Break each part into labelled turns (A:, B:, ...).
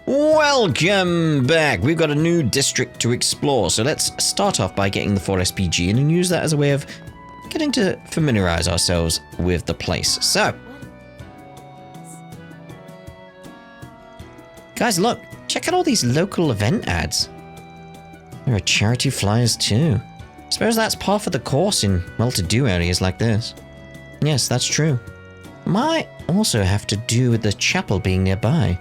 A: Welcome back! We've got a new district to explore, so let's start off by getting the 4SPG in and use that as a way of getting to familiarize ourselves with the place. So, guys, look, check out all these local event ads. There are charity flyers too. I suppose that's par for the course in well-to-do areas like this. Yes, that's true. Might also have to do with the chapel being nearby.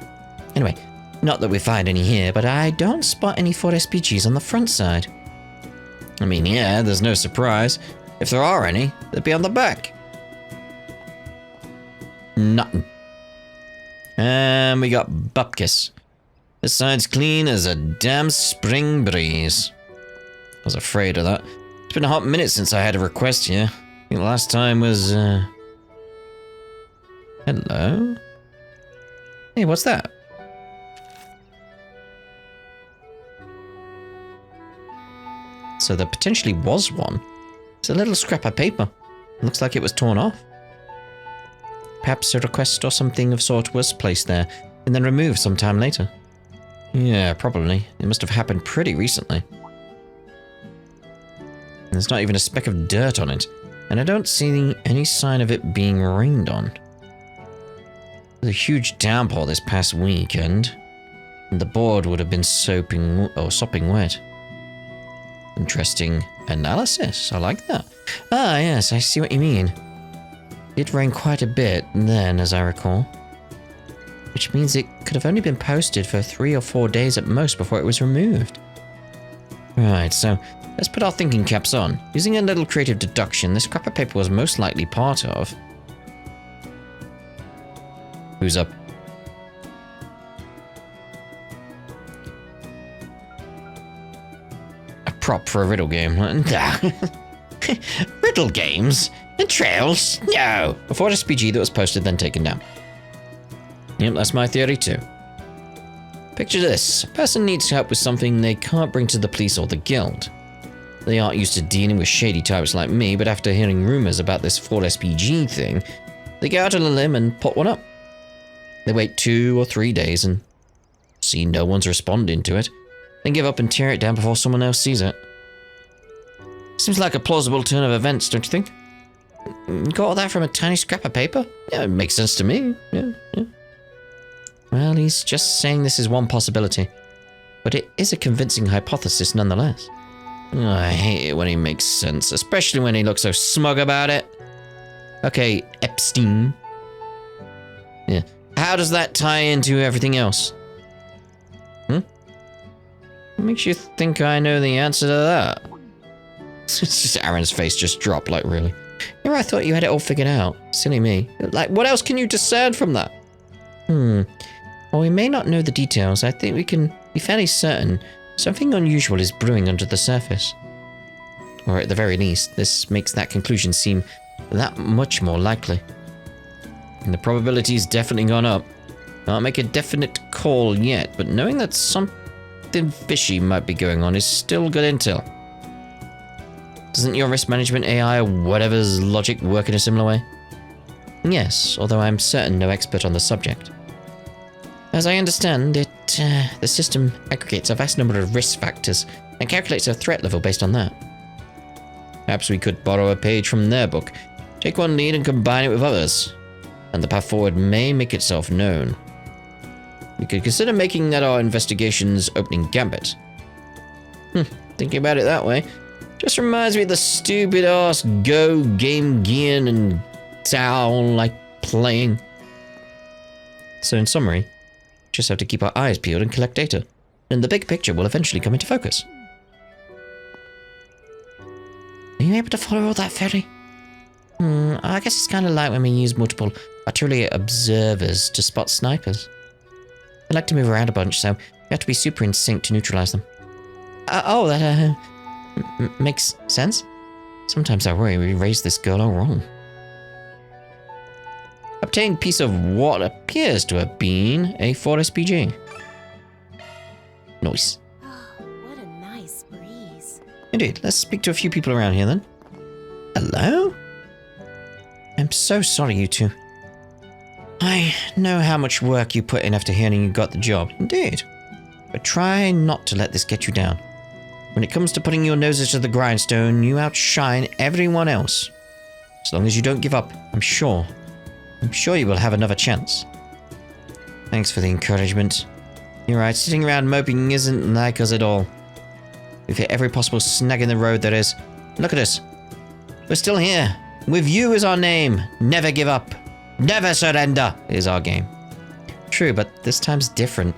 A: Anyway, not that we find any here, but I don't spot any 4SPGs on the front side. I mean, yeah, there's no surprise. If there are any, they'd be on the back. Nothing. And we got Bupkis. This side's clean as a damn spring breeze. I was afraid of that. It's been a hot minute since I had a request here. I think the last time was, Hello? Hey, what's that? So there potentially was one. It's a little scrap of paper. Looks like it was torn off. Perhaps a request or something of sort was placed there, and then removed sometime later. Yeah, probably. It must have happened pretty recently. There's not even a speck of dirt on it, and I don't see any sign of it being rained on. There's a huge downpour this past weekend, and the board would have been sopping wet. Interesting analysis. I like that. Ah, yes, I see what you mean. It rained quite a bit then, as I recall. Which means it could have only been posted for 3 or 4 days at most before it was removed. Right, so let's put our thinking caps on. Using a little creative deduction, this scrap of paper was most likely part of... Who's up? A prop for a riddle game. Riddle games? And trails? No! A 4SPG that was posted then taken down. Yep, that's my theory too. Picture this. A person needs help with something they can't bring to the police or the guild. They aren't used to dealing with shady types like me, but after hearing rumors about this 4SPG thing, they go out on a limb and put one up. They wait 2 or 3 days and see no one's responding to it, then give up and tear it down before someone else sees it. Seems like a plausible turn of events, don't you think? Got all that from a tiny scrap of paper? Yeah, it makes sense to me. Yeah. Well, he's just saying this is one possibility, but it is a convincing hypothesis nonetheless. Oh, I hate it when he makes sense, especially when he looks so smug about it. Okay, Epstein. Yeah. How does that tie into everything else? What makes you think I know the answer to that? It's just Aaron's face just dropped, like, really? Here I thought you had it all figured out. Silly me. Like, what else can you discern from that? While we may not know the details, I think we can be fairly certain something unusual is brewing under the surface. Or at the very least, this makes that conclusion seem that much more likely. And the probability's definitely gone up. Can't make a definite call yet, but knowing that something fishy might be going on is still good intel. Doesn't your risk management AI or whatever's logic work in a similar way? Yes, although I'm certain no expert on the subject. As I understand it, the system aggregates a vast number of risk factors and calculates a threat level based on that. Perhaps we could borrow a page from their book, take one lead and combine it with others, and the path forward may make itself known. We could consider making that our investigation's opening gambit. Thinking about it that way, just reminds me of the stupid ass Go game gear and Tao like playing. So in summary, just have to keep our eyes peeled and collect data, and the big picture will eventually come into focus. Are you able to follow all that, Ferry? I guess it's kind of like when we use multiple artillery observers to spot snipers. They like to move around a bunch, so you have to be super in sync to neutralize them. That makes sense. Sometimes I worry we raised this girl all wrong. Obtained piece of what appears to have been a 4SPG. Nice.
B: Oh, what a nice breeze.
A: Indeed. Let's speak to a few people around here then. Hello? I'm so sorry, you two. I know how much work you put in after hearing you got the job. Indeed. But try not to let this get you down. When it comes to putting your noses to the grindstone, you outshine everyone else. As long as you don't give up, I'm sure you will have another chance. Thanks for the encouragement. You're right, sitting around moping isn't like us at all. We've hit every possible snag in the road there is. Look at us. We're still here. With you is our name. Never give up. Never surrender is our game. True, but this time's different.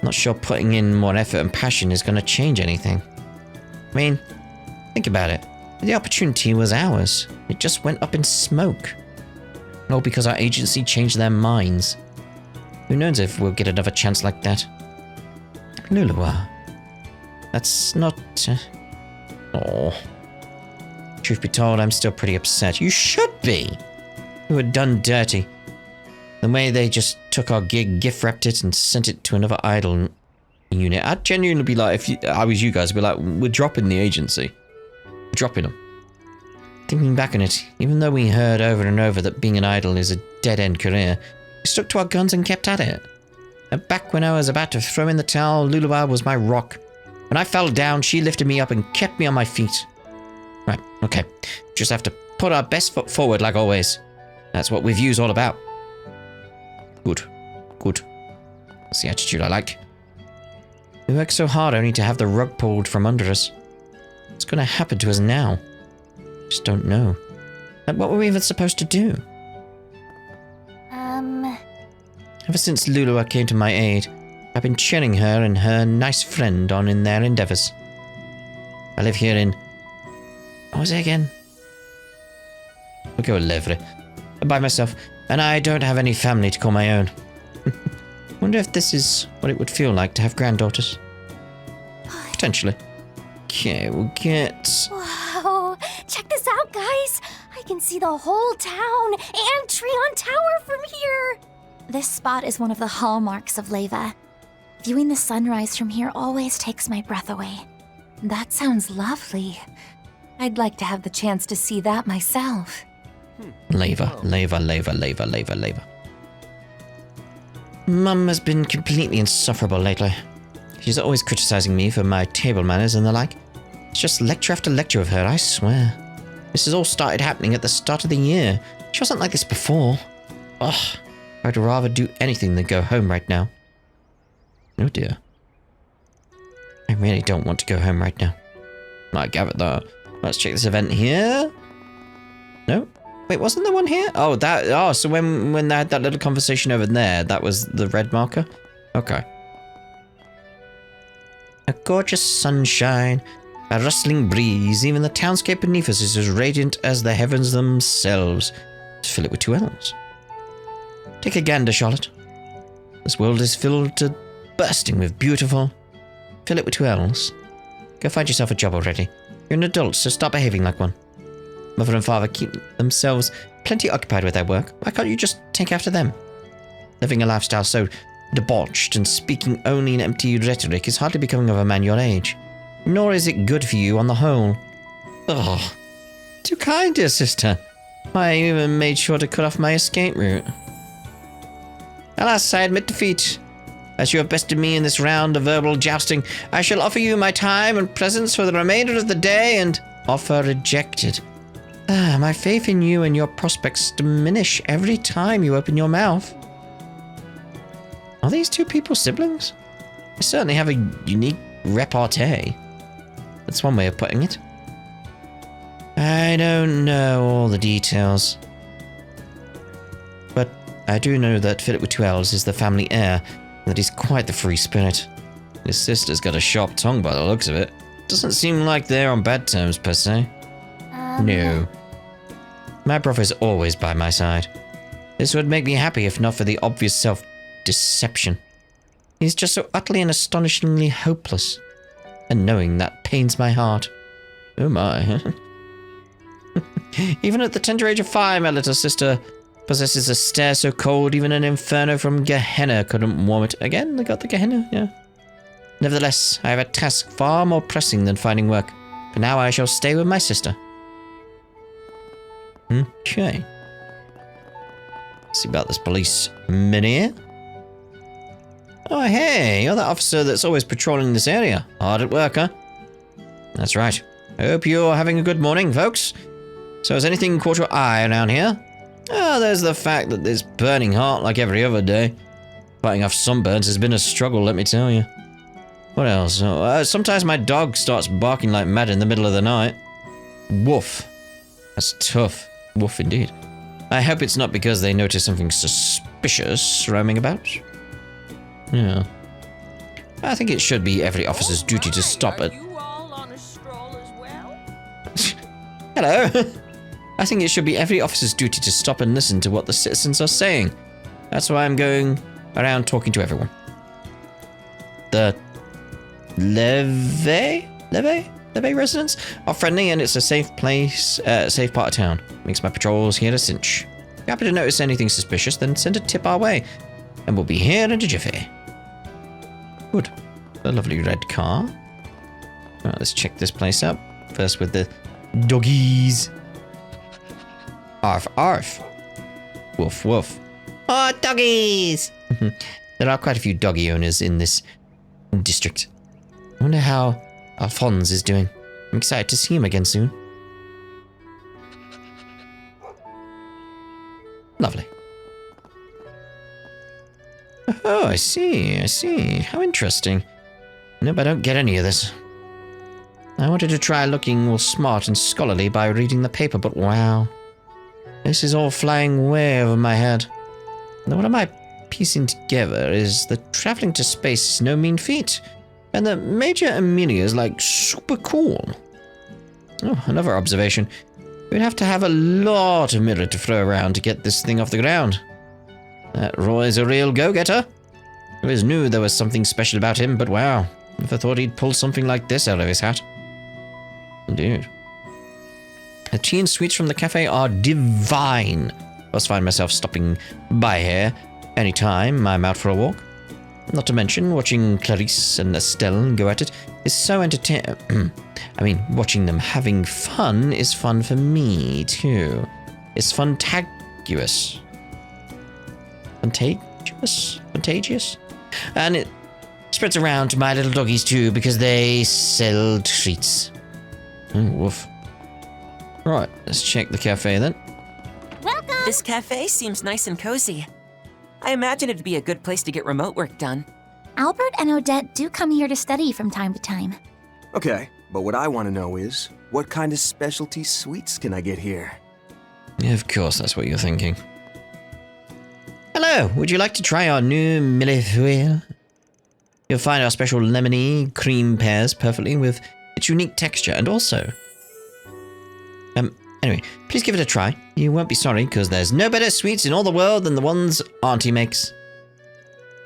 A: Not sure putting in more effort and passion is going to change anything. I mean, think about it. The opportunity was ours. It just went up in smoke. All because our agency changed their minds. Who knows if we'll get another chance like that? Lulua. That's not... Oh. Truth be told, I'm still pretty upset. You should be! We were done dirty. The way they just took our gig, gift wrapped it, and sent it to another idol unit. I'd genuinely be like, if I was you guys, I'd be like, we're dropping the agency. We're dropping them. Thinking back on it, even though we heard over and over that being an idol is a dead-end career, we stuck to our guns and kept at it. And back when I was about to throw in the towel, Lulua was my rock. When I fell down, she lifted me up and kept me on my feet. Right, okay. Just have to put our best foot forward like always. That's what review's all about. Good. Good. That's the attitude I like. We worked so hard only to have the rug pulled from under us. What's going to happen to us now? Just don't know. Like, what were we even supposed to do? Ever since Lulua came to my aid, I've been cheering her and her nice friend on in their endeavors. I live here in... What was it again? We'll go with Levre. By myself, and I don't have any family to call my own. Wonder if this is what it would feel like to have granddaughters. Potentially. Okay, we'll get...
B: Wow, check this out, guys. I can see the whole town and Treon Tower from here. This spot is one of the hallmarks of Leva. Viewing the sunrise from here always takes my breath away.
C: That sounds lovely. I'd like to have the chance to see that myself.
A: Leva. Mum has been completely insufferable lately. She's always criticizing me for my table manners and the like. It's just lecture after lecture of her, I swear. This has all started happening at the start of the year. She wasn't like this before. Ugh. I'd rather do anything than go home right now. Oh dear. I really don't want to go home right now. I gather that. Let's check this event here. No? Wait, wasn't there one here? Oh, that... Oh, so when they had that little conversation over there, that was the red marker? Okay. A gorgeous sunshine, a rustling breeze, even the townscape beneath us is as radiant as the heavens themselves. Let's fill it with 2 L's. Take a gander, Charlotte. This world is filled to bursting with beautiful... Fill it with 2 L's. Go find yourself a job already. You're an adult, so stop behaving like one. Mother and father keep themselves plenty occupied with their work. Why can't you just take after them? Living a lifestyle so debauched and speaking only in empty rhetoric is hardly becoming of a man your age. Nor is it good for you on the whole. Ugh. Too kind, dear sister. I even made sure to cut off my escape route. Alas, I admit defeat. As you have bested me in this round of verbal jousting, I shall offer you my time and presence for the remainder of the day and... Offer rejected. Ah, my faith in you and your prospects diminish every time you open your mouth. Are these 2 people siblings? They certainly have a unique repartee. That's one way of putting it. I don't know all the details. But I do know that Philip with 2 L's is the family heir, and that he's quite the free spirit. His sister's got a sharp tongue by the looks of it. Doesn't seem like they're on bad terms, per se. No. My brother's always by my side. This would make me happy if not for the obvious self-deception. He's just so utterly and astonishingly hopeless. And knowing that pains my heart. Oh my. Even at the tender age of 5, my little sister possesses a stare so cold even an inferno from Gehenna couldn't warm it. Again, they got the Gehenna, yeah. Nevertheless, I have a task far more pressing than finding work. For now I shall stay with my sister. Okay. See about this policeman here. Oh, hey, you're the officer that's always patrolling this area. Hard at work, huh? That's right. I hope you're having a good morning, folks. So has anything caught your eye around here? Oh, there's the fact that it's burning hot like every other day. Fighting off sunburns has been a struggle, let me tell you. What else? Sometimes my dog starts barking like mad in the middle of the night. Woof. That's tough. Woof indeed. I hope it's not because they notice something suspicious roaming about. Yeah. I think it should be every officer's duty to stop it.
D: You all on a stroll as well?
A: Hello. I think it should be every officer's duty to stop and listen to what the citizens are saying. That's why I'm going around talking to everyone. The Leve residents are friendly and it's a safe place, safe part of town. Makes my patrols here a cinch. If you happen to notice anything suspicious, then send a tip our way. And we'll be here in a jiffy. Good. A lovely red car. Alright, let's check this place out. First with the doggies. Arf, arf. Woof, woof. Oh, doggies! There are quite a few doggy owners in this district. I wonder how Alphonse is doing. I'm excited to see him again soon. Lovely. Oh, I see, I see. How interesting. Nope, I don't get any of this. I wanted to try looking all smart and scholarly by reading the paper, but wow. This is all flying way over my head. Now, what am I piecing together is that traveling to space is no mean feat, and that Major Amelia is like super cool. Oh, another observation. We'd have to have a lot of mirror to throw around to get this thing off the ground. That Roy's a real go-getter. I always knew there was something special about him, but wow, never thought he'd pull something like this out of his hat. Indeed. The tea and sweets from the cafe are divine. I must find myself stopping by here anytime I'm out for a walk. Not to mention, watching Clarice and Estelle go at it is so entertaining. I mean, watching them having fun is fun for me, too. It's fantaguous. Contagious? And it spreads around to my little doggies, too, because they sell treats. Woof. Right, let's check the cafe then.
D: Welcome!
E: This cafe seems nice and cozy. I imagine it'd be a good place to get remote work done.
B: Albert and Odette do come here to study from time to time.
F: Okay, but what I want to know is, what kind of specialty sweets can I get here?
A: Yeah, of course, that's what you're thinking. Hello, would you like to try our new millefeuille? You'll find our special lemony cream pairs perfectly with its unique texture, and also... Anyway, please give it a try. You won't be sorry, because there's no better sweets in all the world than the ones Auntie makes.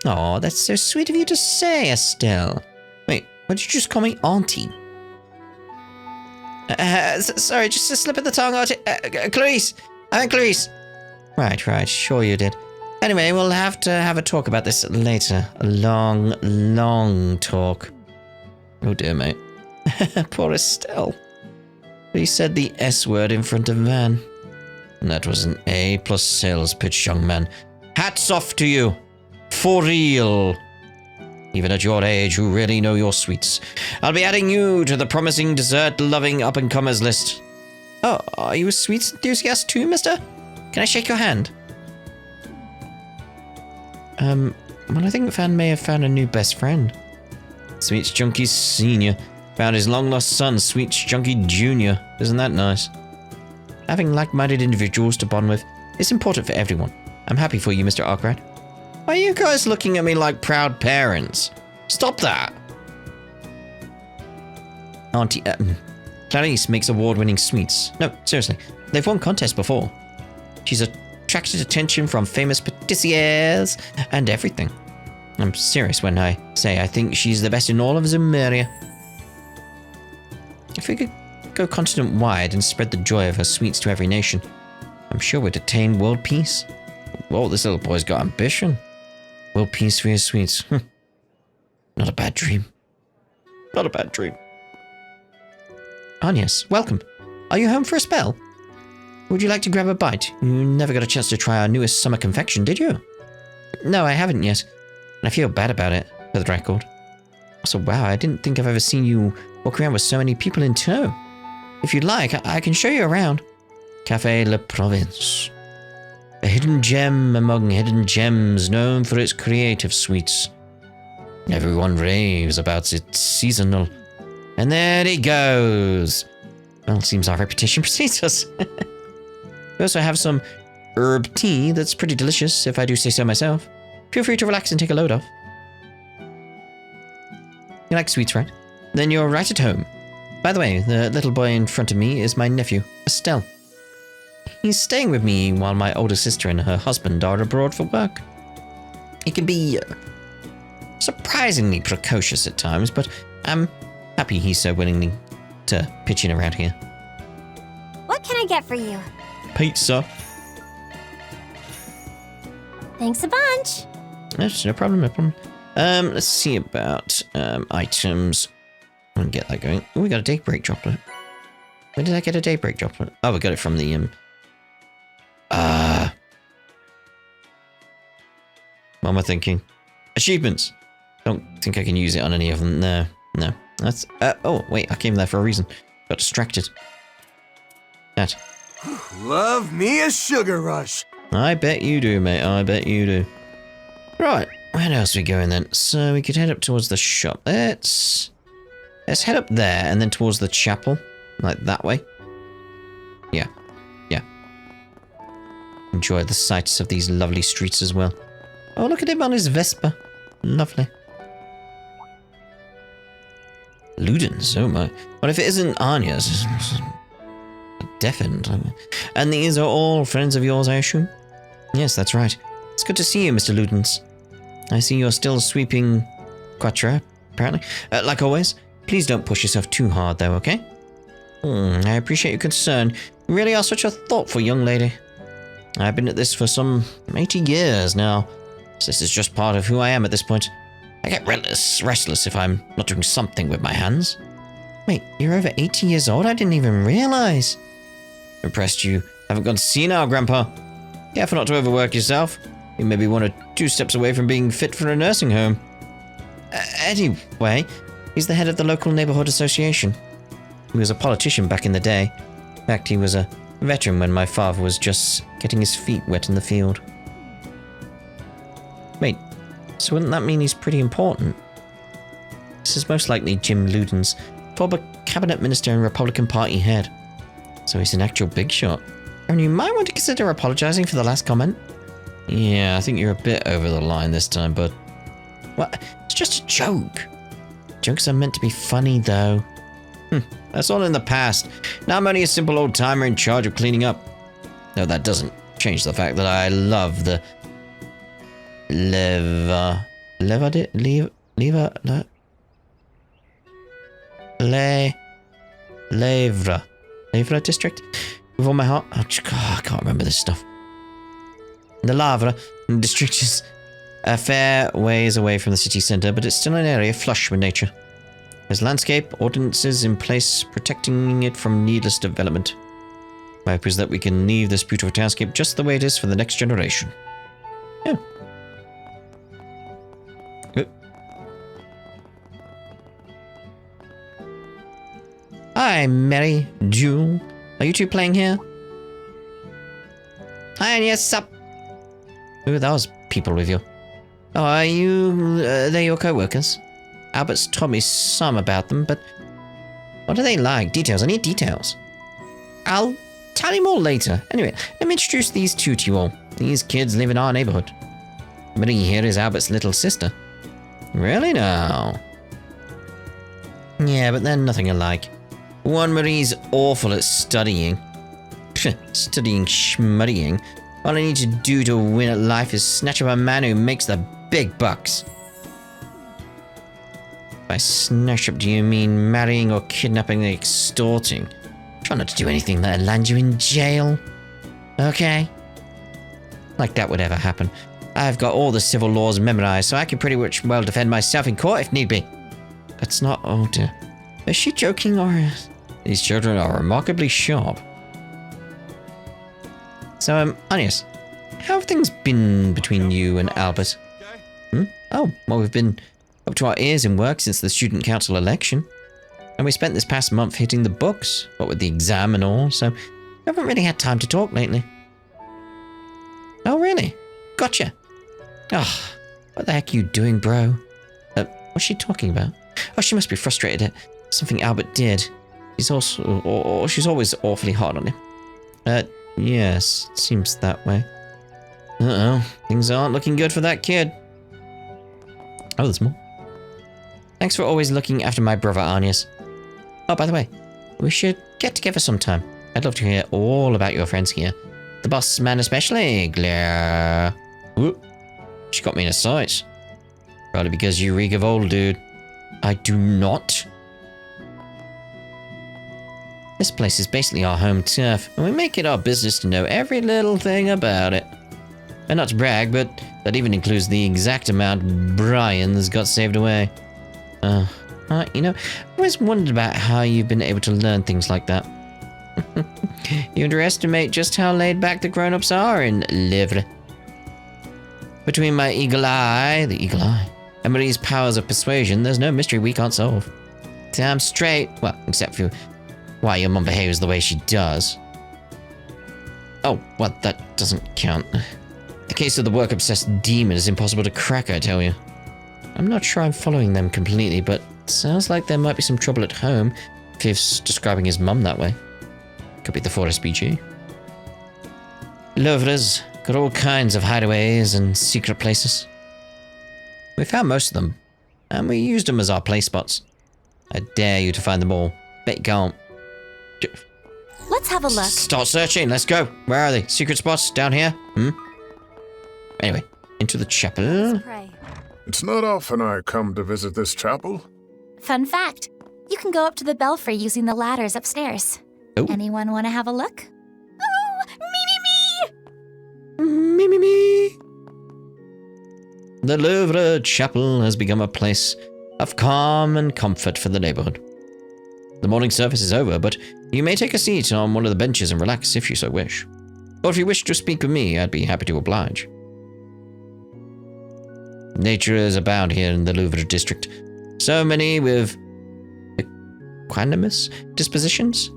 A: Oh, that's so sweet of you to say, Estelle. Wait, what did you just call me Auntie? Sorry, just a slip of the tongue, Auntie. Clarice! I'm Clarice! Right, sure you did. Anyway, we'll have to have a talk about this later. A long, long talk. Oh dear, mate. Poor Estelle. He said the S word in front of Van. And that was an A+ sales pitch, young man. Hats off to you. For real. Even at your age, you really know your sweets. I'll be adding you to the promising dessert-loving up-and-comers list. Oh, are you a sweets enthusiast too, mister? Can I shake your hand? Well, I think Van may have found a new best friend. Sweets Junkie Sr. found his long-lost son, Sweets Junkie Jr. Isn't that nice? Having like-minded individuals to bond with is important for everyone. I'm happy for you, Mr. Arkwright. Why are you guys looking at me like proud parents? Stop that! Auntie, Clarice makes award-winning sweets. No, seriously, they've won contests before. She's attracted attention from famous patissiers and everything. I'm serious when I say I think she's the best in all of Zemuria. If we could go continent-wide and spread the joy of her sweets to every nation, I'm sure we'd attain world peace. Whoa, this little boy's got ambition. World peace for your sweets. Not a bad dream. Not a bad dream. Agnes, welcome. Are you home for a spell? Would you like to grab a bite? You never got a chance to try our newest summer confection, did you? No, I haven't yet. And I feel bad about it, for the record. So wow, I didn't think I've ever seen you walk around with so many people in tow. If you'd like, I can show you around. Café La Province. A hidden gem among hidden gems known for its creative sweets. Everyone raves about its seasonal. And there he goes. Well, it seems our reputation precedes us. We also have some herb tea that's pretty delicious, if I do say so myself. Feel free to relax and take a load off. You like sweets, right? Then you're right at home. By the way, the little boy in front of me is my nephew, Estelle. He's staying with me while my older sister and her husband are abroad for work. He can be surprisingly precocious at times, but I'm happy he's so willingly to pitch in around here.
B: What can I get for you?
A: Pizza.
B: Thanks a bunch.
A: That's no problem, no problem. Let's see about items. I'm gonna get that going. Oh, we got a daybreak droplet. Where did I get a daybreak droplet? Oh, we got it from the what am I thinking? Achievements. Don't think I can use it on any of them. No. That's oh wait, I came there for a reason. Got distracted. That.
F: Love me a sugar rush.
A: I bet you do, mate. I bet you do. Right, where else are we going then? So we could head up towards the shop. Let's head up there and then towards the chapel, like that way. Yeah. Enjoy the sights of these lovely streets as well. Oh, look at him on his Vespa. Lovely. Ludens, oh my. What if it isn't Anya's? Deafened. And these are all friends of yours, I assume? Yes, that's right. It's good to see you, Mr. Ludens. I see you're still sweeping Quattro, apparently. Like always, please don't push yourself too hard, though, okay? I appreciate your concern. You really are such a thoughtful young lady. I've been at this for some 80 years now, so this is just part of who I am at this point. I get restless if I'm not doing something with my hands. Wait, you're over 80 years old? I didn't even realize. Impressed you haven't gone senile, Grandpa. Careful not to overwork yourself. You may be 1 or 2 steps away from being fit for a nursing home. Anyway, he's the head of the local neighborhood association. He was a politician back in the day. In fact, he was a veteran when my father was just getting his feet wet in the field. Wait, so wouldn't that mean he's pretty important? This is most likely Jim Ludens, former cabinet minister and Republican Party head. So he's an actual big shot. And you might want to consider apologizing for the last comment. Yeah, I think you're a bit over the line this time, bud. What? It's just a joke. Jokes are meant to be funny, though. That's all in the past. Now I'm only a simple old timer in charge of cleaning up. No, that doesn't change the fact that I love the Levra district with all my heart. Oh, I can't remember this stuff. The Lavra district is a fair ways away from the city centre, but it's still an area flush with nature. There's landscape ordinances in place protecting it from needless development. My hope is that we can leave this beautiful townscape just the way it is for the next generation. Yeah. Hi, Mary, Jewel. Are you two playing here? Hi, and yes, sup. Who are those people with you? Oh, are you... they're your co-workers? Albert's told me some about them, but... what are they like? Details, I need details. I'll tell you more later. Anyway, let me introduce these two to you all. These kids live in our neighborhood. Marie here is Albert's little sister. Really now? Yeah, but they're nothing alike. One, Marie's awful at studying. Studying schmuddying. All I need to do to win at life is snatch up a man who makes the big bucks. By snatch up, do you mean marrying or kidnapping and extorting? Try not to do anything that'll land you in jail. Okay? Like that would ever happen. I've got all the civil laws memorized, so I can pretty much well defend myself in court if need be. That's not... oh dear. Is she joking or... These children are remarkably sharp. So, Agnes, how have things been between you and Albert? Oh, well, we've been up to our ears in work since the student council election. And we spent this past month hitting the books, what with the exam and all, so we haven't really had time to talk lately. Oh, really? Gotcha. Oh, what the heck are you doing, bro? What's she talking about? Oh, she must be frustrated at something Albert did. She's always awfully hard on him. Yes, it seems that way. Uh-oh, things aren't looking good for that kid. Oh, there's more. Thanks for always looking after my brother, Agnes. Oh, by the way, we should get together sometime. I'd love to hear all about your friends here. The boss man especially, Glare. Whoop. She got me in a sight. Probably because you reek of old, dude. I do not. This place is basically our home turf, and we make it our business to know every little thing about it. And not to brag, but that even includes the exact amount Brian's got saved away. You know, I always wondered about how you've been able to learn things like that. You underestimate just how laid back the grown-ups are in Livre. Between my eagle eye, and Marie's powers of persuasion, there's no mystery we can't solve. Damn straight. Well, except for why your mum behaves the way she does. Oh, well, that doesn't count. The case of the work-obsessed demon is impossible to crack, I tell you. I'm not sure I'm following them completely, but sounds like there might be some trouble at home if he's describing his mum that way. Could be the Forest BG. Louvre's got all kinds of hideaways and secret places. We found most of them, and we used them as our play spots. I dare you to find them all. Bet you can't.
B: Let's have a look.
A: Start searching, let's go. Where are they? Secret spots? Down here? Anyway, into the chapel.
B: Pray.
G: It's not often I come to visit this chapel.
B: Fun fact, you can go up to the belfry using the ladders upstairs.
A: Oh.
B: Anyone want to have a look? Oh,
A: Me. The Louvre Chapel has become a place of calm and comfort for the neighborhood. The morning service is over, but you may take a seat on one of the benches and relax if you so wish. Or if you wish to speak with me, I'd be happy to oblige. Nature is abound here in the Louvre district. So many with equanimous dispositions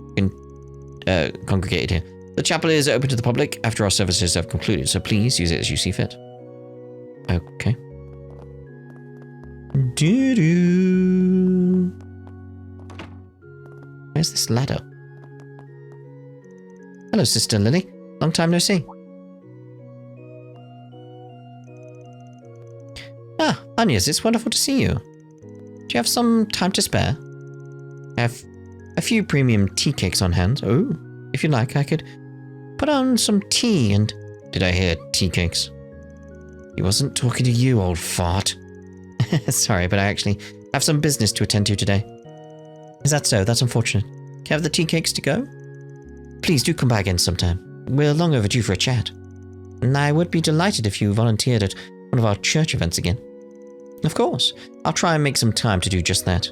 A: congregated here. The chapel is open to the public after our services have concluded, so please use it as you see fit. Okay. Doo-doo. Where's this ladder? Hello, Sister Lily. Long time no see. Ah, Agnes, it's wonderful to see you. Do you have some time to spare? I have a few premium tea cakes on hand. Oh, if you like, I could put on some tea and... Did I hear tea cakes? He wasn't talking to you, old fart. Sorry, but I actually have some business to attend to today. Is that so? That's unfortunate. Can I have the tea cakes to go? Please do come by again sometime. We're long overdue for a chat. And I would be delighted if you volunteered at one of our church events again. Of course. I'll try and make some time to do just that.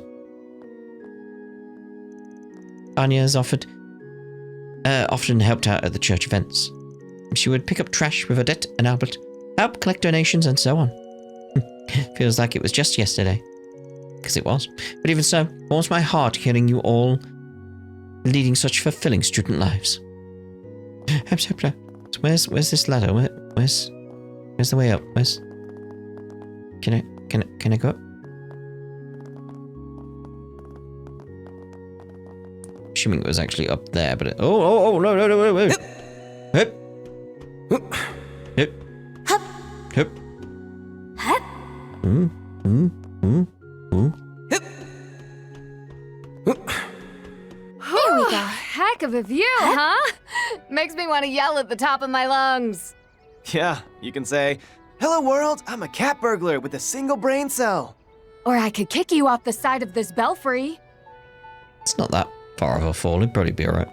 A: Anya has often helped out at the church events. She would pick up trash with Odette and Albert, help collect donations, and so on. Feels like it was just yesterday. Because it was. But even so, it warms my heart hearing you all leading such fulfilling student lives. Where's this ladder? Where's the way up? Can I go up? Assuming it was actually up there, but no, wait. Hip.
B: There we go.
H: Heck of a view, huh? Makes me want to yell at the top of my lungs.
I: Yeah, you can say, "Hello world, I'm a cat burglar with a single brain cell."
H: Or I could kick you off the side of this belfry.
A: It's not that far of a fall, it'd probably be alright.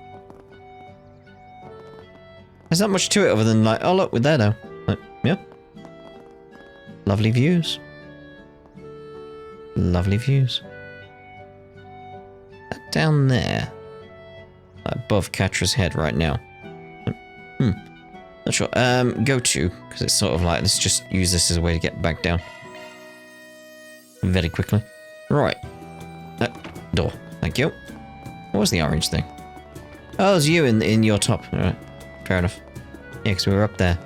A: There's not much to it other than like, oh look, we're there now. Like, yeah. Lovely views. Lovely views. That down there. Above Katra's head right now. sure. Go to, because it's sort of like, let's just use this as a way to get back down. Very quickly. Right. Door. Thank you. What was the orange thing? Oh, it was you in your top. Alright. Fair enough. Yeah, because we were up there.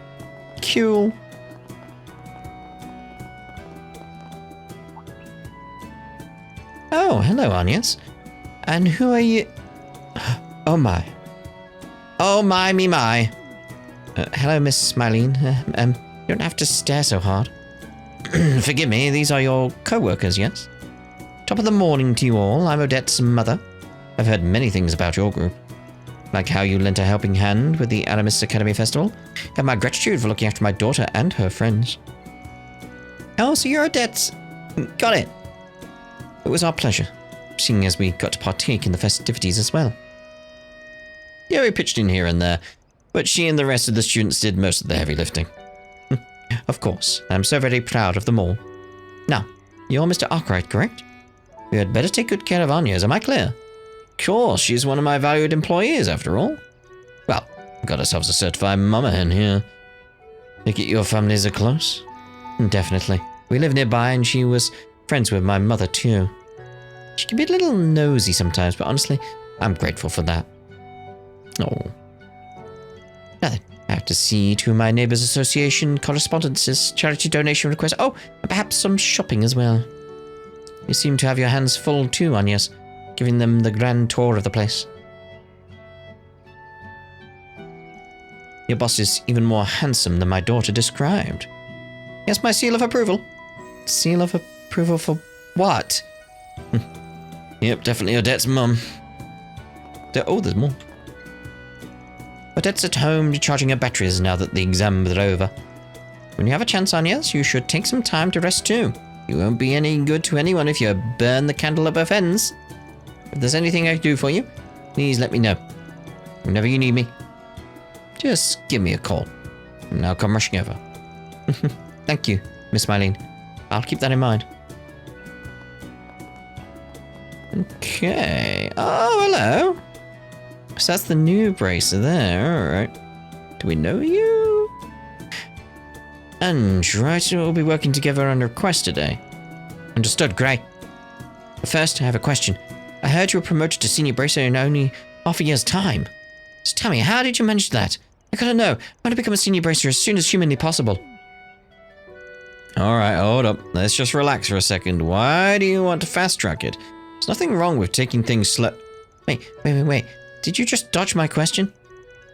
A: Cool. Oh, hello, Agnes. And who are you? Oh my. Oh my, me my. Hello, Miss Smilene. You don't have to stare so hard. Forgive me, these are your co-workers, yes? Top of the morning to you all. I'm Odette's mother. I've heard many things about your group. Like how you lent a helping hand with the Animus Academy Festival. Have my gratitude for looking after my daughter and her friends. Oh, so you're Odette's... Got it. It was our pleasure, seeing as we got to partake in the festivities as well. Yeah, we pitched in here and there, but she and the rest of the students did most of the heavy lifting. Of course, I'm so very proud of them all. Now, you're Mr. Arkwright, correct? We had better take good care of Anya's, am I clear? Of course, she's one of my valued employees, after all. Well, we got ourselves a certified mama hen here. Think it your families are close? Definitely. We live nearby and she was friends with my mother too. She can be a little nosy sometimes, but honestly, I'm grateful for that. Oh. Nothing. I have to see to my neighbours association correspondences, charity donation requests. Oh, and perhaps some shopping as well. You seem to have your hands full too, Agnes, giving them the grand tour of the place. Your boss is even more handsome than my daughter described. Yes, my seal of approval. Seal of approval for what? Yep, definitely Odette's mum. Oh, there's more. Odette's at home charging her batteries now that the exams are over. When you have a chance, Agnes, you should take some time to rest too. You won't be any good to anyone if you burn the candle at both ends. If there's anything I can do for you, please let me know. Whenever you need me, just give me a call, and I'll come rushing over. Thank you, Miss Mylene. I'll keep that in mind. Okay. Oh, hello. So that's the new bracer there, alright. Do we know you? And right, we'll be working together on a request today. Understood, great. But first, I have a question. I heard you were promoted to senior bracer in only half a year's time. So tell me, how did you manage that? I gotta know. I want to become a senior bracer as soon as humanly possible. Alright, hold up. Let's just relax for a second. Why do you want to fast track it? There's nothing wrong with taking things slow. Wait. Did you just dodge my question?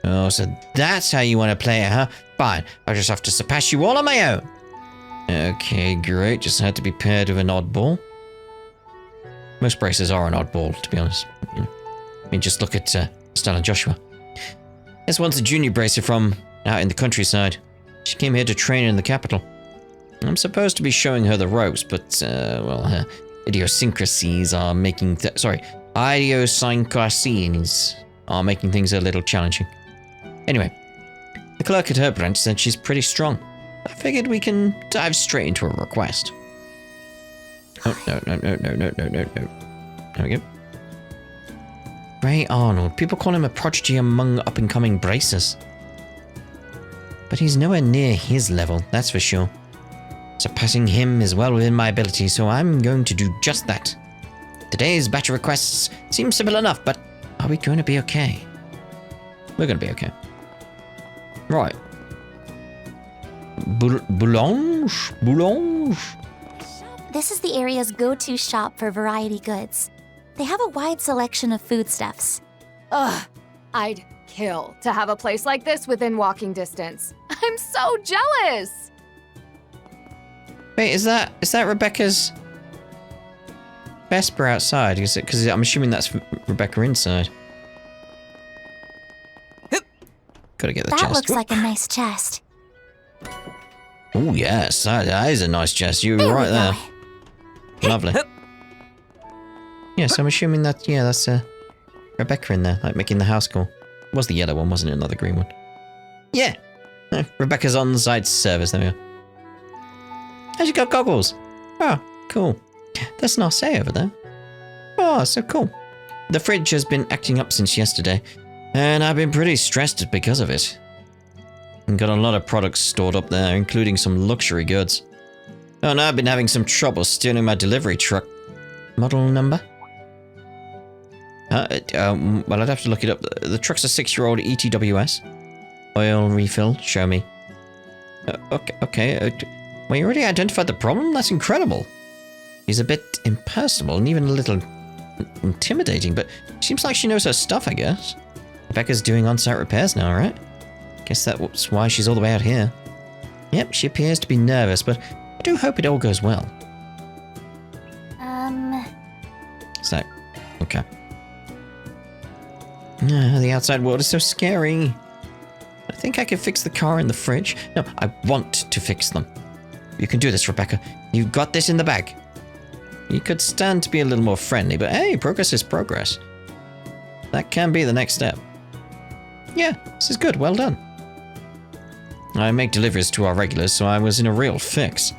A: Oh, so that's how you want to play it, huh? Fine, I'll just have to surpass you all on my own. Okay, great. Just had to be paired with an oddball. Most bracers are an oddball, to be honest. You know, I mean, just look at Stella and Joshua. There's once a junior bracer from out in the countryside. She came here to train in the capital. I'm supposed to be showing her the ropes, but, well, her idiosyncrasies are making... idiosyncrasies are making things a little challenging. Anyway, the clerk at her branch said she's pretty strong. I figured we can dive straight into her request. Oh, no. There we go. Ray Arnold. People call him a prodigy among up-and-coming bracers. But he's nowhere near his level, that's for sure. Surpassing him is well within my ability, so I'm going to do just that. Today's batch of requests seems simple enough, but are we going to be okay? We're going to be okay. Right. Boulange?
B: This is the area's go-to shop for variety goods. They have a wide selection of foodstuffs.
H: Ugh, I'd kill to have a place like this within walking distance. I'm so jealous!
A: Wait, is that Rebecca's Vesper outside? Is it? Because I'm assuming that's Rebecca inside. Gotta get the chest.
B: That looks like a nice chest.
A: Oh yes, that is a nice chest. You were right there. Lovely. Yeah, so I'm assuming that, yeah, that's Rebecca in there, like making the house call. It was the yellow one, wasn't it? Not the green one. Yeah. Rebecca's on-site service, there we go. Oh, she got goggles. Oh, cool. There's an Arcee over there. Oh, so cool. The fridge has been acting up since yesterday, and I've been pretty stressed because of it. And got a lot of products stored up there, including some luxury goods. Oh no, I've been having some trouble stealing my delivery truck. Model number? Well, I'd have to look it up. The truck's a 6-year-old ETWS. Oil refill, show me. Okay. Well, you already identified the problem? That's incredible. He's a bit impersonal and even a little intimidating, but seems like she knows her stuff, I guess. Rebecca's doing on-site repairs now, right? Guess that's why she's all the way out here. Yep, she appears to be nervous, but I do hope it all goes well. So, okay. The outside world is so scary. I think I can fix the car and the fridge. No, I want to fix them. You can do this, Rebecca. You've got this in the bag. You could stand to be a little more friendly, but hey, progress is progress. That can be the next step. Yeah, this is good. Well done. I make deliveries to our regulars, so I was in a real fix.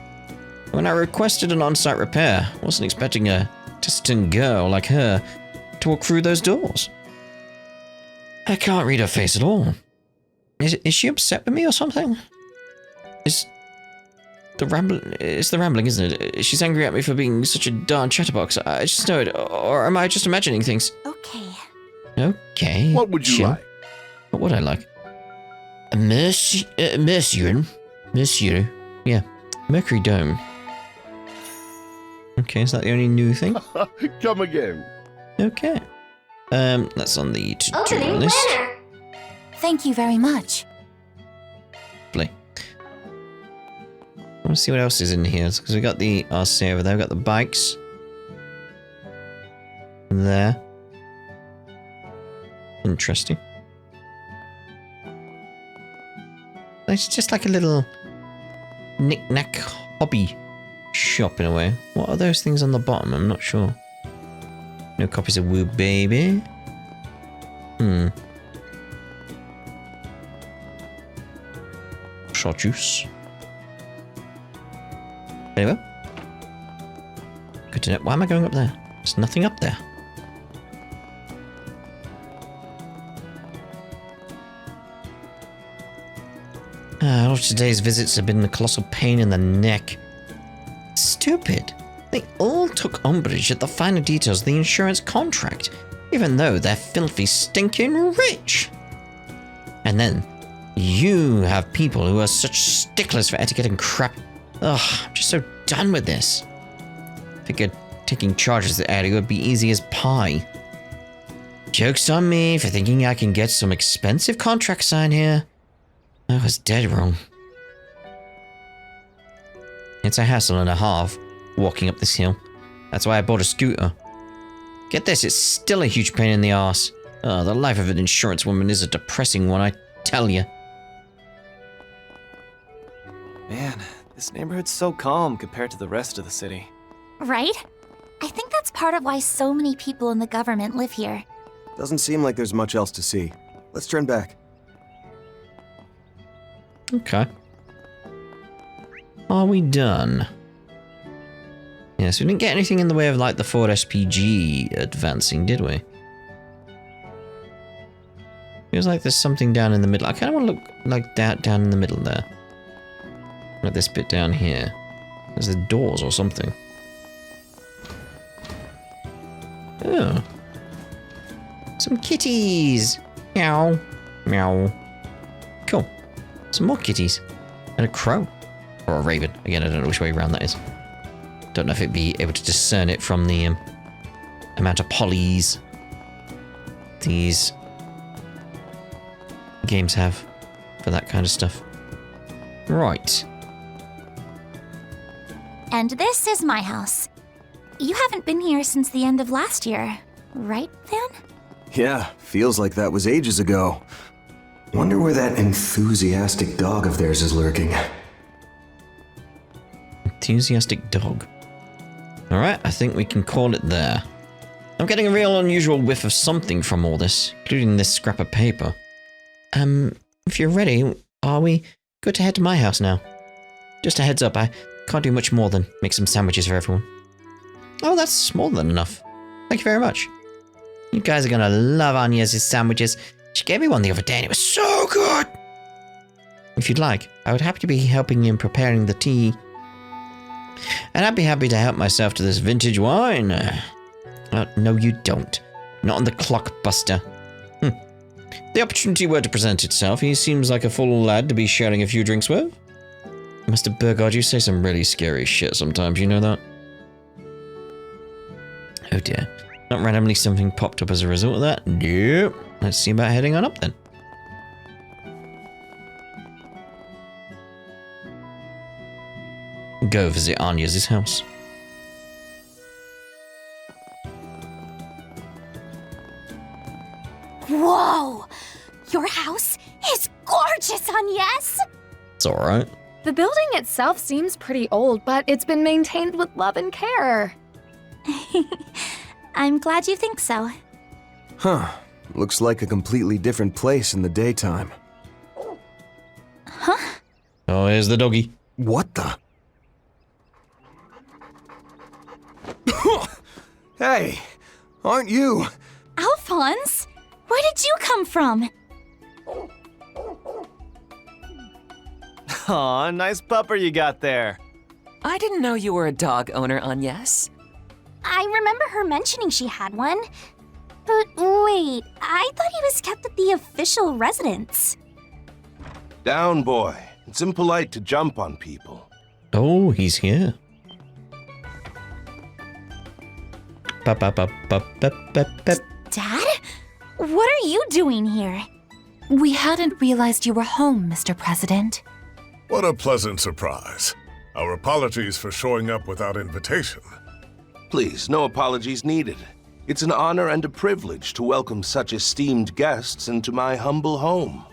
A: When I requested an on-site repair, I wasn't expecting a distant girl like her to walk through those doors. I can't read her face at all. Is she upset with me or something? It's the rambling, isn't it? She's angry at me for being such a darn chatterbox. I just know it. Or am I just imagining things? Okay.
G: What would you like?
A: What would I like? Monsieur. Yeah. Mercury Dome. Okay, is that the only new thing?
G: Come again.
A: Okay. That's on the to-do list.
C: Thank you very much.
A: Lovely. I want to see what else is in here, because we got the RC over there, we got the bikes. There. Interesting. It's just like a little knick-knack hobby shop in a way. What are those things on the bottom? I'm not sure. No copies of Woo Baby. Short juice. Anyway. Good to know. Why am I going up there? There's nothing up there. All of today's visits have been a colossal pain in the neck. Stupid. They all took umbrage at the finer details of the insurance contract, even though they're filthy stinking rich. And then, you have people who are such sticklers for etiquette and crap. Ugh, I'm just so done with this. Figured taking charge of the area would be easy as pie. Joke's on me for thinking I can get some expensive contract signed here. I was dead wrong. It's a hassle and a half walking up this hill. That's why I bought a scooter. Get this, it's still a huge pain in the arse. Oh, the life of an insurance woman is a depressing one, I tell you.
I: Man, this neighborhood's so calm compared to the rest of the city.
B: Right? I think that's part of why so many people in the government live here.
F: Doesn't seem like there's much else to see. Let's turn back.
A: Okay. Are we done? Yes, we didn't get anything in the way of like the Ford SPG advancing, did we? Feels like there's something down in the middle. I kind of want to look like that down in the middle there. Like this bit down here. There's the doors or something. Oh. Some kitties. Meow. Meow. Cool. Some more kitties. And a crow. Or a raven. Again, I don't know which way around that is. Don't know if it'd be able to discern it from the amount of polys these games have for that kind of stuff. Right.
B: And this is my house. You haven't been here since the end of last year, right, Van?
F: Yeah, feels like that was ages ago. Wonder where that enthusiastic dog of theirs is lurking.
A: Enthusiastic dog. Alright, I think we can call it there. I'm getting a real unusual whiff of something from all this, including this scrap of paper. If you're ready, are we good to head to my house now? Just a heads up, I can't do much more than make some sandwiches for everyone. Oh, that's more than enough. Thank you very much. You guys are gonna love Anya's sandwiches. She gave me one the other day and it was so good! If you'd like, I would happy to be helping in preparing the tea. And I'd be happy to help myself to this vintage wine. No, you don't. Not on the clock, Buster. If the opportunity were to present itself, he seems like a full lad to be sharing a few drinks with. Mr. Burgard, you say some really scary shit sometimes, you know that? Oh dear. Not randomly something popped up as a result of that? Nope. Let's see about heading on up then. Go visit Anya's house.
B: Whoa! Your house is gorgeous, Agnes!
A: It's alright.
H: The building itself seems pretty old, but it's been maintained with love and care.
B: I'm glad you think so.
I: Huh. Looks like a completely different place in the daytime.
B: Huh?
A: Oh, here's the doggy.
I: What the? Hey! Aren't you?
B: Alphonse? Where did you come from?
I: Aw, nice pupper you got there.
E: I didn't know you were a dog owner, Agnes.
B: I remember her mentioning she had one. But wait, I thought he was kept at the official residence.
G: Down, boy. It's impolite to jump on people.
A: Oh, he's here.
B: Dad? What are you doing here?
C: We hadn't realized you were home, Mr. President.
J: What a pleasant surprise. Our apologies for showing up without invitation.
G: Please, no apologies needed. It's an honor and a privilege to welcome such esteemed guests into my humble home.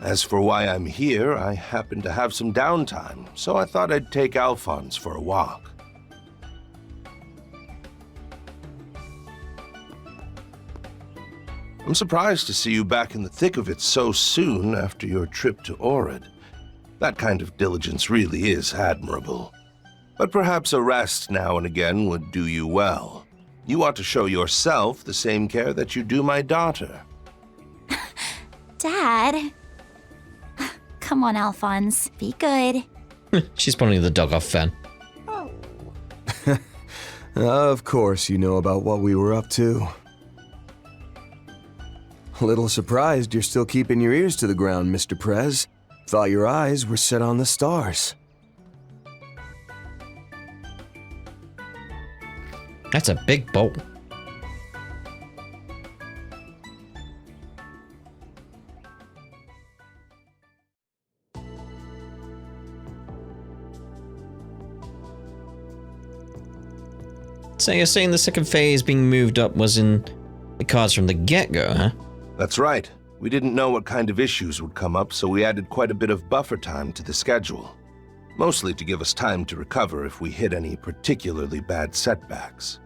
G: As for why I'm here, I happen to have some downtime, so I thought I'd take Alphonse for a walk. I'm surprised to see you back in the thick of it so soon after your trip to Orid. That kind of diligence really is admirable. But perhaps a rest now and again would do you well. You ought to show yourself the same care that you do my daughter.
B: Dad? Come on, Alphonse. Be good.
A: She's probably the dog off fan.
I: Of course you know about what we were up to. A little surprised you're still keeping your ears to the ground, Mr. Prez. Thought your eyes were set on the stars.
A: That's a big bowl. So you're saying the second phase being moved up was in the cards from the get-go, huh?
G: That's right. We didn't know what kind of issues would come up, so we added quite a bit of buffer time to the schedule. Mostly to give us time to recover if we hit any particularly bad setbacks.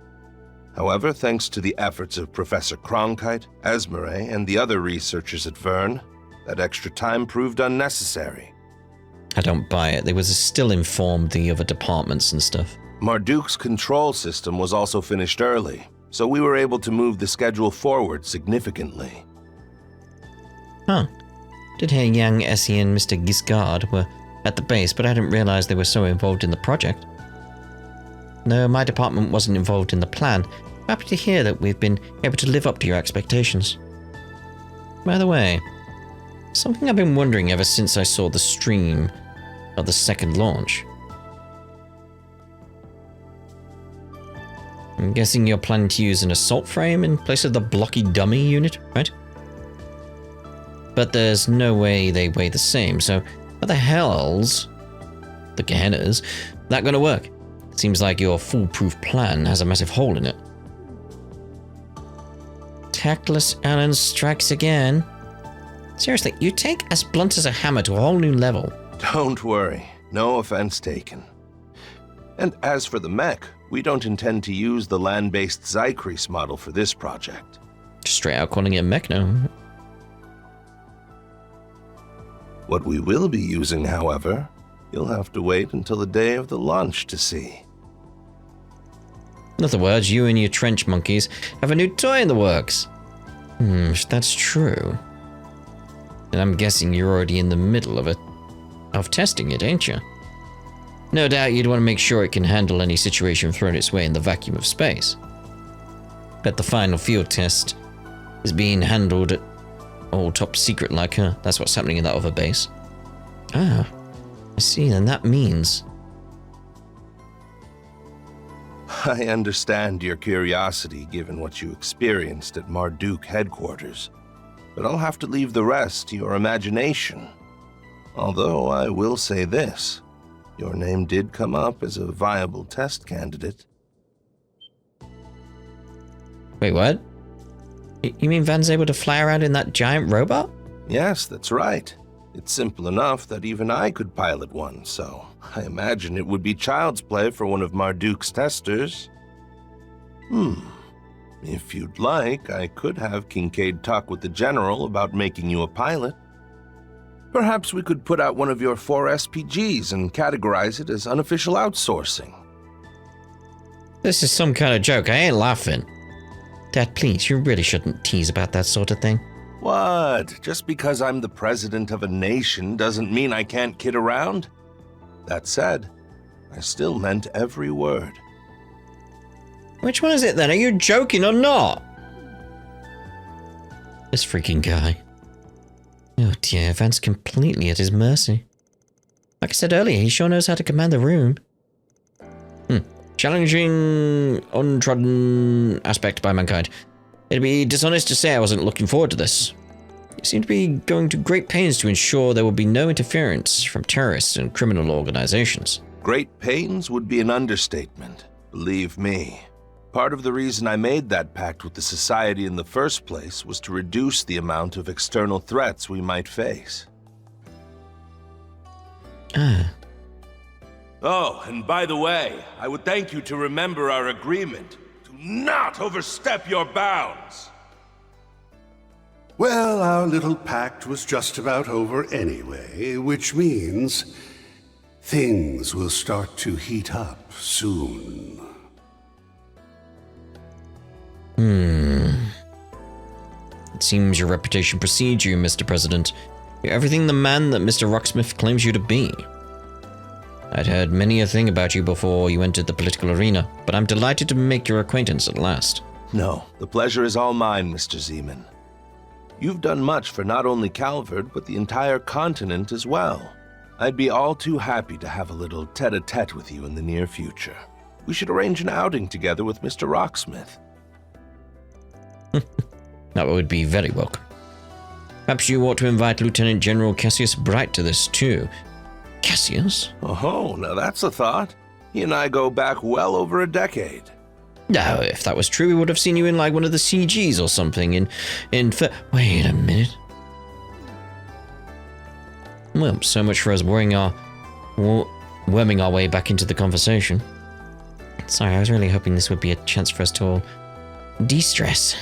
G: However, thanks to the efforts of Professor Cronkite, Esmeralda, and the other researchers at Verne, that extra time proved unnecessary.
A: I don't buy it. They was still informed the other departments and stuff.
G: Marduk's control system was also finished early, so we were able to move the schedule forward significantly.
A: Huh. Did hear Yang, Essie, and Mr. Giscard were at the base, but I didn't realize they were so involved in the project. No, my department wasn't involved in the plan. I'm happy to hear that we've been able to live up to your expectations. By the way, something I've been wondering ever since I saw the stream of the second launch. I'm guessing you're planning to use an assault frame in place of the blocky dummy unit, right? But there's no way they weigh the same, so what the hell's the Gehenna's that gonna work? Seems like your foolproof plan has a massive hole in it. Tactless Allen strikes again. Seriously, you take as blunt as a hammer to a whole new level.
G: Don't worry, no offense taken. And as for the mech, we don't intend to use the land-based Zycrease model for this project.
A: Straight out calling it a mech now.
G: What we will be using, however, you'll have to wait until the day of the launch to see.
A: In other words, you and your trench monkeys have a new toy in the works. If that's true. And I'm guessing you're already in the middle of testing it, ain't you? No doubt you'd want to make sure it can handle any situation thrown its way in the vacuum of space. Bet the final field test is being handled at all top secret like her. That's what's happening in that other base. Ah, I see, and that means...
G: I understand your curiosity given what you experienced at Marduk headquarters, but I'll have to leave the rest to your imagination. Although I will say this, your name did come up as a viable test candidate.
A: Wait, what? You mean Van's able to fly around in that giant robot?
G: Yes, that's right. It's simple enough that even I could pilot one, so I imagine it would be child's play for one of Marduk's testers. If you'd like, I could have Kincaid talk with the General about making you a pilot. Perhaps we could put out one of your 4 SPGs and categorize it as unofficial outsourcing.
A: This is some kind of joke. I ain't laughing. Dad, please, you really shouldn't tease about that sort of thing.
G: What? Just because I'm the president of a nation doesn't mean I can't kid around? That said, I still meant every word.
A: Which one is it then? Are you joking or not? This freaking guy. Oh dear, Van's completely at his mercy. Like I said earlier, he sure knows how to command the room. Challenging, untrodden aspect by mankind. It'd be dishonest to say I wasn't looking forward to this. You seem to be going to great pains to ensure there will be no interference from terrorists and criminal organizations.
G: Great pains would be an understatement, believe me. Part of the reason I made that pact with the Society in the first place was to reduce the amount of external threats we might face. Oh, and by the way, I would thank you to remember our agreement. Do not overstep your bounds!
K: Well, our little pact was just about over anyway, which means things will start to heat up soon.
A: It seems your reputation precedes you, Mr. President. You're everything the man that Mr. Rocksmith claims you to be. I'd heard many a thing about you before you entered the political arena, but I'm delighted to make your acquaintance at last.
G: No, the pleasure is all mine, Mr. Zeman. You've done much for not only Calvert, but the entire continent as well. I'd be all too happy to have a little tete-a-tete with you in the near future. We should arrange an outing together with Mr. Rocksmith.
A: That would be very welcome. Perhaps you ought to invite Lieutenant General Cassius Bright to this too. Cassius?
G: Oh, now that's a thought. He and I go back well over a decade.
A: No, if that was true, we would have seen you in like one of the CGs or something Wait a minute. Well, so much for us worming our way back into the conversation. Sorry, I was really hoping this would be a chance for us to all de-stress.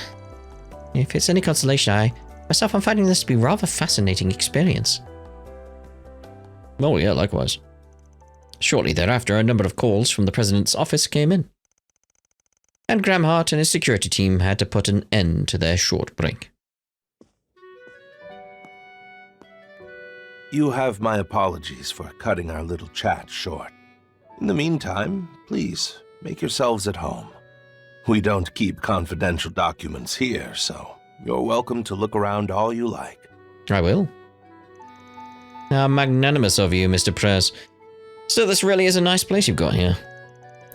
A: If it's any consolation, I'm finding this to be a rather fascinating experience. Oh yeah, likewise. Shortly thereafter, a number of calls from the President's office came in. And Gramheart and his security team had to put an end to their short break.
G: You have my apologies for cutting our little chat short. In the meantime, please, make yourselves at home. We don't keep confidential documents here, so you're welcome to look around all you like.
A: I will. How magnanimous of you, Mr. Prez. So this really is a nice place you've got here.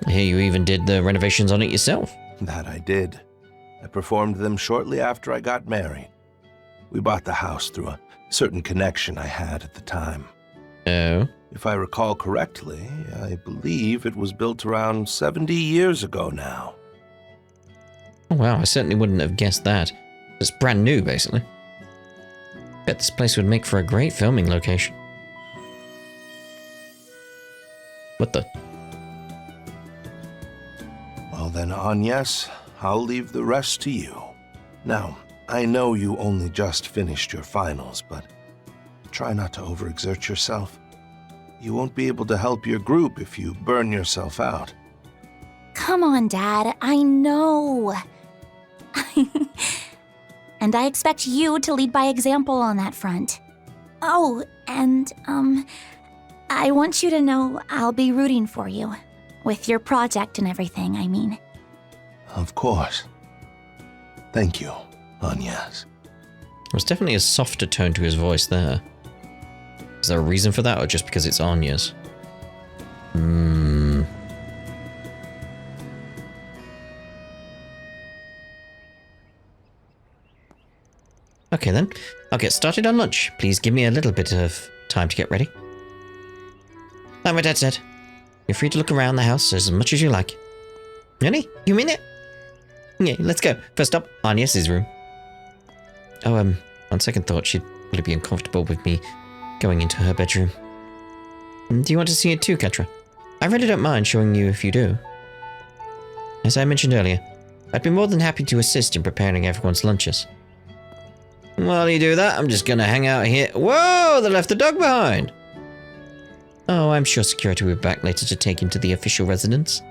A: I hear you even did the renovations on it yourself.
G: That I did. I performed them shortly after I got married. We bought the house through a certain connection I had at the time.
A: Oh?
G: If I recall correctly, I believe it was built around 70 years ago now.
A: Oh wow, I certainly wouldn't have guessed that. It's brand new, basically. Bet this place would make for a great filming location. What the?
G: Well then, Agnes, I'll leave the rest to you. Now, I know you only just finished your finals, but try not to overexert yourself. You won't be able to help your group if you burn yourself out.
B: Come on, Dad. I know. And I expect you to lead by example on that front. Oh, and, I want you to know I'll be rooting for you. With your project and everything, I mean.
G: Of course. Thank you, Agnes.
A: There's definitely a softer tone to his voice there. Is there a reason for that, or just because it's Anya's? Okay then, I'll get started on lunch. Please give me a little bit of time to get ready. Like my dad said, you're free to look around the house as much as you like. Really? You mean it? Yeah, let's go. First up, Agnes' room. Oh, on second thought, she'd probably be uncomfortable with me going into her bedroom. Do you want to see it too, Ketra? I really don't mind showing you if you do. As I mentioned earlier, I'd be more than happy to assist in preparing everyone's lunches. While you do that, I'm just gonna hang out here. Whoa, they left the dog behind! Oh, I'm sure security will be back later to take him to the official residence.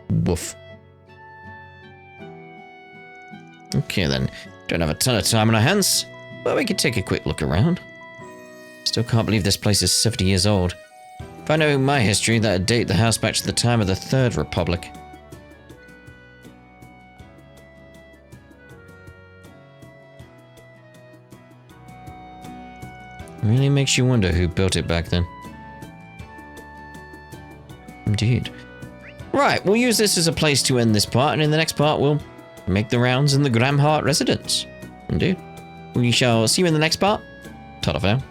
A: Woof. Okay then, don't have a ton of time on our hands, but we can take a quick look around. Still can't believe this place is 70 years old. If I know my history, that'd date the house back to the time of the Third Republic. Really makes you wonder who built it back then. Indeed. Right, we'll use this as a place to end this part, and in the next part we'll make the rounds in the Gramheart residence. Indeed. We shall see you in the next part. Ta-da for now.